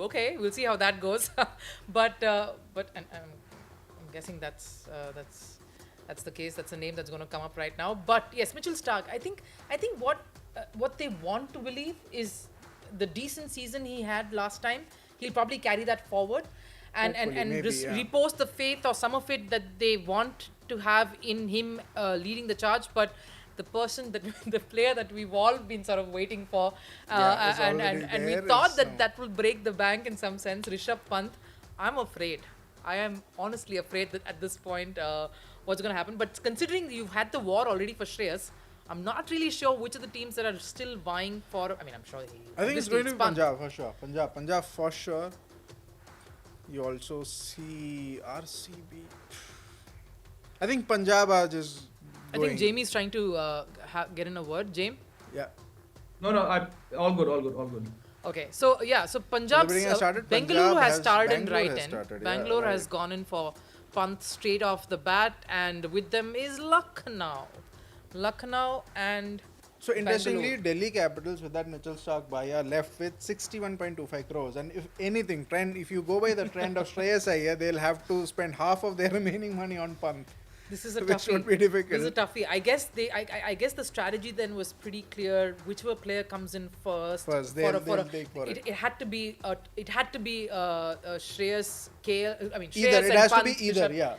okay, we'll see how that goes. but I'm guessing that's the case. That's the name that's going to come up right now. But yes, Mitchell Stark. I think what they want to believe is the decent season he had last time. He'll probably carry that forward, and repose the faith or some of it that they want to have in him leading the charge. But the person that the player that we've all been sort of waiting for, and we thought that will break the bank in some sense. Rishabh Pant. I'm afraid. I am honestly afraid that at this point, what's going to happen. But considering you've had the war already for Shreyas, I'm not really sure which of the teams that are still vying for. I mean, I'm sure. I think it's going to be Punjab for sure. Punjab for sure. You also see RCB. I think Punjab are just. I think Jamie's trying to get in a word. Jamie? Yeah. No, all good. Okay, so Punjab's Bengaluru has started right in. Bangalore has gone in for Pant straight off the bat, and with them is Lucknow and. So interestingly, Bangalore. Delhi Capitals with that Mitchell Stark buy are left with 61.25 crores. And if anything, if you go by the trend of Shreyas Iyer, they'll have to spend half of their remaining money on Pant. This is a which toughie. would be difficult. This is a toughie. I guess the strategy then was pretty clear. Whichever player comes in first, they'll take for it. It had to be Shreyas, KL. I mean, Shreyas Either it and has Pant, to be either, Rishabh. yeah.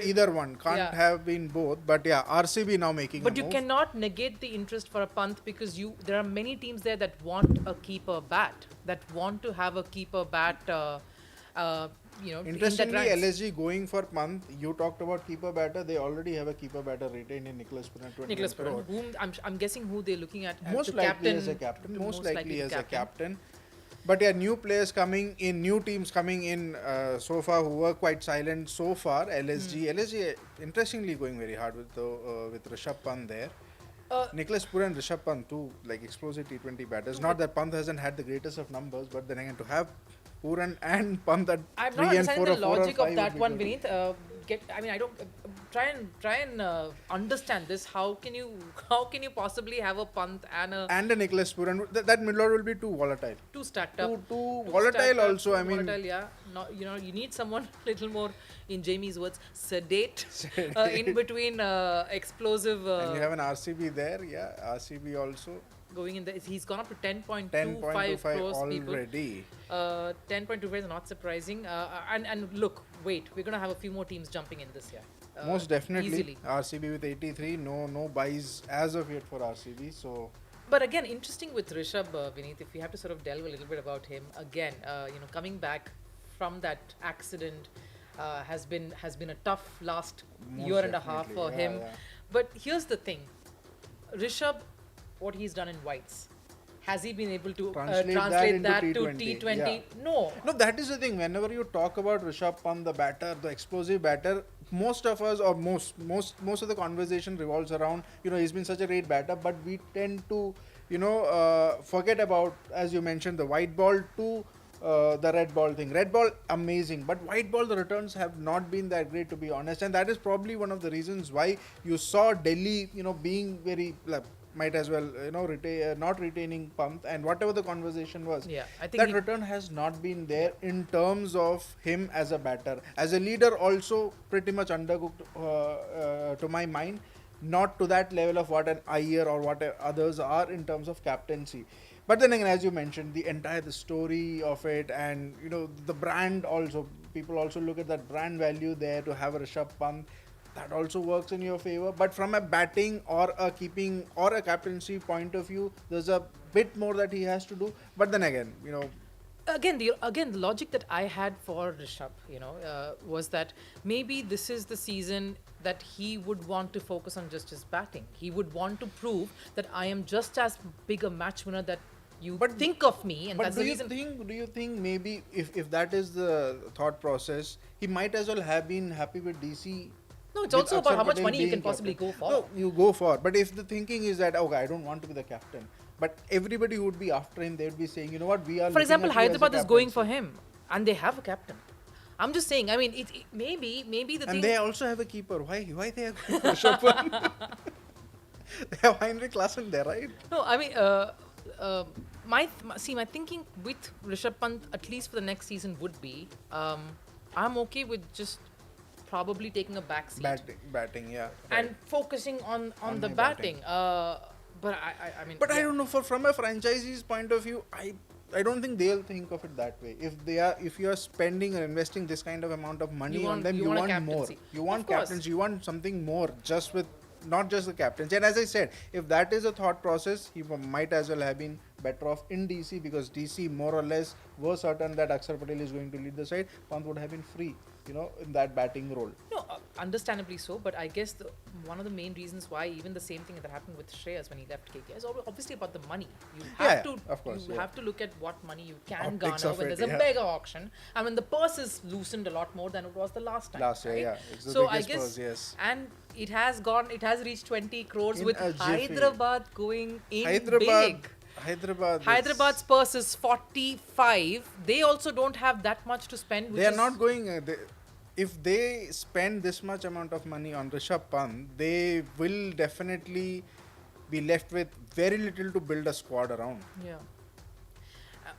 Either one can't have been both. But yeah, RCB now making. But a you move. cannot negate the interest for a Pant because there are many teams there that want a keeper bat, that want to have a keeper bat. Interestingly, LSG going for Pant. You talked about keeper batter. They already have a keeper batter retained in Nicholas Puran. Whom I'm guessing who they're looking at. Most likely as a captain. Most likely as a captain. But yeah, new players coming in, new teams coming in so far who were quite silent so far. LSG interestingly going very hard with Rishabh Pant there. Nicholas Puran, Rishabh Pant, two like explosive T20 batters. Not that Pant hasn't had the greatest of numbers, but then again to have Puran and Pant at I'm 3 not and 4 understanding the or 4 logic or 5 of that one, good. Vineet. I don't try and understand this. How can you possibly have a Pant and a Nicholas Puran? That middle order will be too volatile. Too stacked up. Too volatile also. I mean, volatile, yeah. No, you need someone little more, in Jamie's words, sedate. In between explosive. And you have an RCB there, yeah. RCB also. Going in he's gone up to 10.25 crores already. People. 10.25 is not surprising. And look, wait, we're going to have a few more teams jumping in this year. Most definitely. Easily. RCB with 83. No buys as of yet for RCB. So. But again, interesting with Rishabh, Vineet, if we have to sort of delve a little bit about him. Again, coming back from that accident has been a tough last year and a half for him. Yeah. But here's the thing. Rishabh, what he's done in whites, has he been able to translate that to T20? Yeah. No, that is the thing. Whenever you talk about Rishabh Pant, the batter, the explosive batter, most of us or most of the conversation revolves around, he's been such a great batter, but we tend to, forget about, as you mentioned, the white ball to the red ball thing. Red ball, amazing, but white ball, the returns have not been that great, to be honest, and that is probably one of the reasons why you saw Delhi, being very might as well, not retaining Pant, and whatever the conversation was, I think that return has not been there in terms of him as a batter. As a leader, also pretty much undercooked to my mind, not to that level of what an Iyer or what others are in terms of captaincy. But then again, as you mentioned, the story of it, and the brand also, people also look at that brand value there to have a Rishabh Pant. That also works in your favor. But from a batting or a keeping or a captaincy point of view, there's a bit more that he has to do. But then again, Again, the logic that I had for Rishabh, was that maybe this is the season that he would want to focus on just his batting. He would want to prove that I am just as big a match winner that you think of me, and that's the reason. Do you think maybe if that is the thought process, he might as well have been happy with DC? No, it's also about how much money you can possibly go for. No, you go for. But if the thinking is that, okay, I don't want to be the captain, but everybody who would be after him, they would be saying, you know what, we are. For example, Hyderabad is going for him, and they have a captain. I'm just saying. I mean, it maybe the thing. And they also have a keeper. Why they are going for Rishabh Pant? They have Heinrich Klaassen there, right? No, I mean, my thinking with Rishabh Pant, at least for the next season, would be I'm okay with just probably taking a back seat Batting, yeah. and focusing on the the batting. batting. But I mean, But I yeah. don't know. From a franchisee's point of view, I don't think they'll think of it that way. If you are spending or investing this kind of amount of money You on want- them, you you want a want more. captaincy. You want Of course. captains. You want something more. Just with not just the captains. And as I said, if that is a thought process, he might as well have been better off in DC, because DC more or less were certain that Akshar Patel is going to lead the side. Pant would have been free, in that batting role. No, understandably so, but I guess one of the main reasons why even the same thing that happened with Shreyas when he left KKR is obviously about the money. You have Yeah, of course, you yeah. have to look at what money you can Optics garner of when it, there's a yeah. mega auction and when the purse is loosened a lot more than it was the last time. Last year, right? yeah. It's the So I biggest guess, purse, yes. and it has reached 20 crores In with a jiffy. Hyderabad going in Hyderabad. big. Hyderabad. Hyderabad's purse is 45. They also don't have that much to spend. Which They are is not going. If they spend this much amount of money on Rishabh Pant, they will definitely be left with very little to build a squad around. Yeah.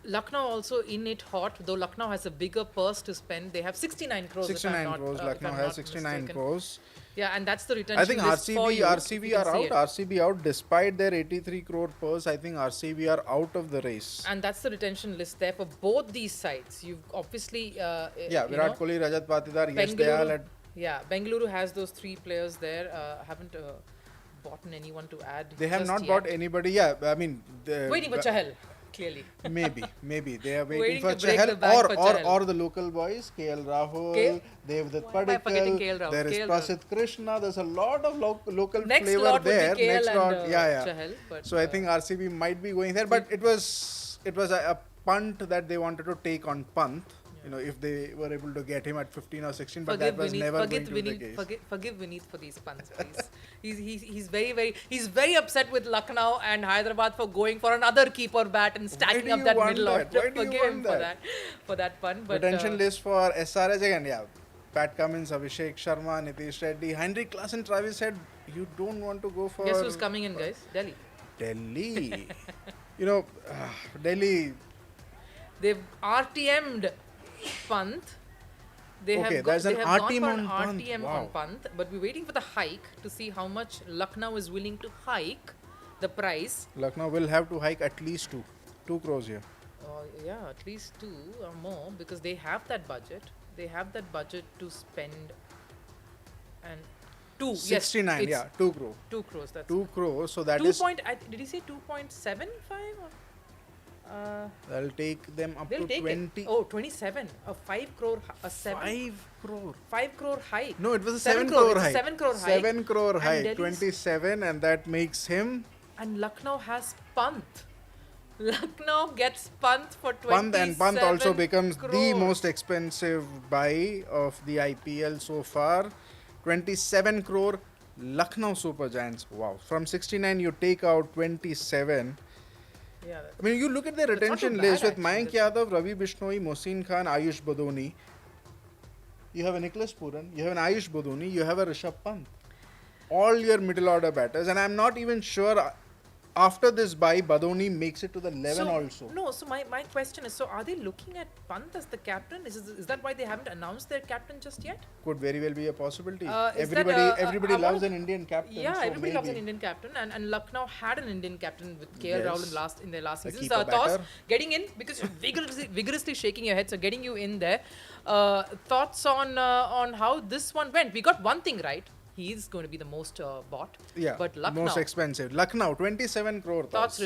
Lucknow also in it hot, though Lucknow has a bigger purse to spend. They have 69 crores. 69 crores. If Lucknow I'm has not 69 mistaken. crores. Yeah, and that's the retention I think list for you, RCB if you are can see out. it. RCB out despite their 83 crore purse. I think RCB are out of the race. And that's the retention list there for both these sides. You've obviously, Yeah, you Virat know, Kohli, Rajat Patidar, yes, they are Bengaluru, at. yeah, Bengaluru has those 3 players there. Haven't bought anyone to add. They have just not yet. bought anybody. Yeah, I mean. Waiting for Chahal, clearly. Maybe they are Waiting waiting for to break the Chahal bank for Chahal. or the local boys, KL Rahul, Devdutt Why am I forgetting KL Padikkal, Rahul? there is KL Prasidh Krishna. There's a lot of local Next flavor lot there. would be KL Next and lot, yeah. Chahal. But, So I think RCB might be going there, but it was a punt that they wanted to take on Pant. If they were able to get him at 15 or 16, but that was never going to be the case. Forgive Vineet for these punts, please. he's very upset with Lucknow and Hyderabad for going for another keeper bat and stacking do up you that want middle that? order. Why do you Forgive him want for that pun. But Retention list for SRH again, yeah. Pat Cummins, Abhishek Sharma, Nitish Reddy, Henry Klassen, Travis said, you don't want to go for guess who's coming in, guys? Delhi. Delhi. Delhi. They've RTM'd Pant. They Okay, have there's they an have gone RTM for an on Pant. RTM Wow. on Pant, but we're waiting for the hike to see how much Lucknow is willing to hike the price. Lucknow will have to hike at least 2 crores here. Yeah, at least 2 or more because they have that budget. They have that budget to spend. And 2, 69, yes, yeah, 2 crore. 2 crores. That's 2 crores, so that 2 is. did he say 2.75? That'll take them up They'll to take 20. it. Oh, 27. A 5 crore, a 7. 5 crore. 5 crore hike. No, it was a 7 7 crore it's a hike. 7 crore hike. 7 crore And hike. Delhi's- 27, and that makes him. And Lucknow has Pant. Lucknow gets Pant for 27 Pant, and Pant also becomes the crores. most expensive buy of the IPL so far. 27 crore. Lucknow Super Giants. Wow. From 69, you take out 27. Yeah, I mean, you look at the That's not retention too list bad, with actually. Mayank Yadav, Ravi Bishnoi, Mohsin Khan, Ayush Badoni. You have a Nicholas Puran, you have an Ayush Badoni, you have a Rishabh Pant. All your middle order batters, and I'm not even sure after this buy, Badoni makes it to the 11 also. No, so my question is, so are they looking at Pant as the captain? Is that why they haven't announced their captain just yet? Could very well be a possibility. Is that, Everybody I loves wanna- an Indian captain. Yeah, so everybody loves an maybe. Indian captain, and Lucknow had an Indian captain with KL Yes. Rahul in their last A season. keeper So thoughts batter. getting in because you're vigorously shaking your head, so getting you in there. Thoughts on how this one went? We got one thing right. He's going to be the most bought. Yeah, But Lucknow. most expensive. Lucknow, 27 crore. Thoughts,